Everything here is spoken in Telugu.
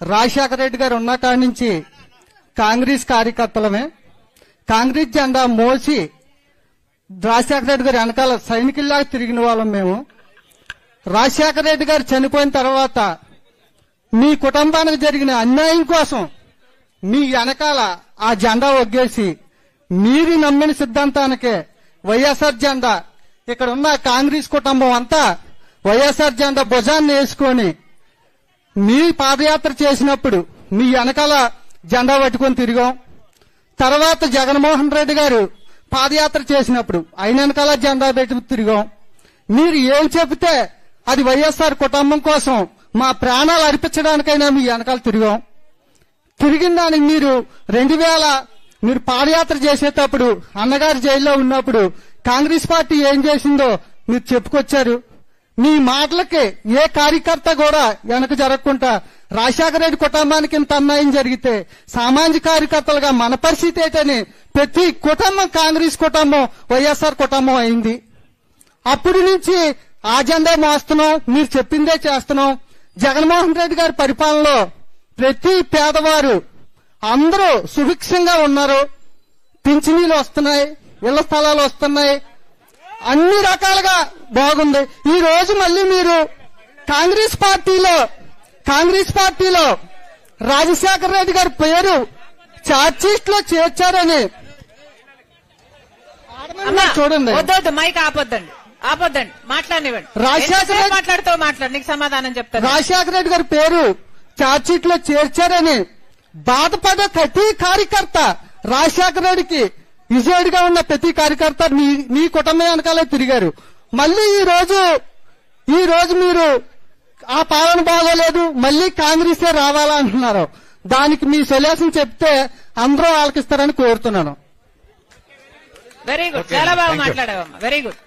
రాజశేఖర రెడ్డి గారు ఉన్న కాడి నుంచి కాంగ్రెస్ కార్యకర్తలమే. కాంగ్రెస్ జెండా మోసి రాజశేఖర రెడ్డి గారు వెనకాల సైనికుల్లాగా తిరిగిన వాళ్ళం మేము. రాజశేఖర రెడ్డి గారు చనిపోయిన తర్వాత మీ కుటుంబానికి జరిగిన అన్యాయం కోసం మీ వెనకాల ఆ జెండా ఒగ్గేసి మీరు నమ్మిన సిద్ధాంతానికే వైఎస్ఆర్ జెండా, ఇక్కడ ఉన్న కాంగ్రెస్ కుటుంబం అంతా వైఎస్ఆర్ జెండా భుజాన్ని వేసుకొని మీ పాదయాత్ర చేసినప్పుడు మీ వెనకాల జెండా పట్టుకొని తిరిగాం. తర్వాత జగన్మోహన్ రెడ్డి గారు పాదయాత్ర చేసినప్పుడు ఆయన వెనకాల జెండా పెట్టి తిరిగాం. మీరు ఏం చెబితే అది వైఎస్ఆర్ కుటుంబం కోసం మా ప్రాణాలు అర్పించడానికైనా మీ వెనకాల తిరిగాం. తిరిగిన దానికి మీరు 2000 మీరు పాదయాత్ర చేసేటప్పుడు అన్నగారు జైల్లో ఉన్నప్పుడు కాంగ్రెస్ పార్టీ ఏం చేసిందో మీరు చెప్పుకొచ్చారు. మీ మాటలకి ఏ కార్యకర్త కూడా వెనక జరగకుండా రాజశేఖర రెడ్డి కుటుంబానికి ఇంత అన్యాయం జరిగితే సామాజిక కార్యకర్తలుగా మన పరిస్థితి ఏంటని ప్రతి కుటుంబం కాంగ్రెస్ కుటుంబం వైఎస్ఆర్ కుటుంబం అయింది. అప్పటి నుంచి ఆ జెండా మోస్తున్నాం, మీరు చెప్పిందే చేస్తున్నాం. జగన్మోహన్ రెడ్డి గారి పరిపాలనలో ప్రతి పేదవారు అందరూ సుభిక్షంగా ఉన్నారు. పింఛనీలు వస్తున్నాయి, ఇళ్ల స్థలాలు వస్తున్నాయి, అన్ని రకాలుగా బాగుంది. ఈ రోజు మళ్ళీ మీరు కాంగ్రెస్ పార్టీలో రాజశేఖర రెడ్డి గారి పేరు ఛార్జ్షీట్ లో చేర్చారని చూడండి. వద్దొద్దు, మైక్ ఆపొద్దండి, మాట్లాడినివ్వండి. మాట్లాడు, నీకు సమాధానం చెప్తాను. రాజశేఖర రెడ్డి గారి పేరు ఛార్జ్షీట్ లో చేర్చారని బాధపడ్డ ప్రతి కార్యకర్త, రాజశేఖర రెడ్డికి విజయుడిగా ఉన్న ప్రతి కార్యకర్త మీ కుటుంబం వెనకాలే తిరిగారు. మళ్ళీ ఈ రోజు మీరు ఆ పాలన బాగోలేదు, మళ్ళీ కాంగ్రెసే రావాలా అంటున్నారు. దానికి మీ సొల్యూషన్ చెప్తే అందరూ ఆలకిస్తారని కోరుతున్నాను. వెరీ గుడ్, చాలా బాగా మాట్లాడావమ్మా, వెరీ గుడ్.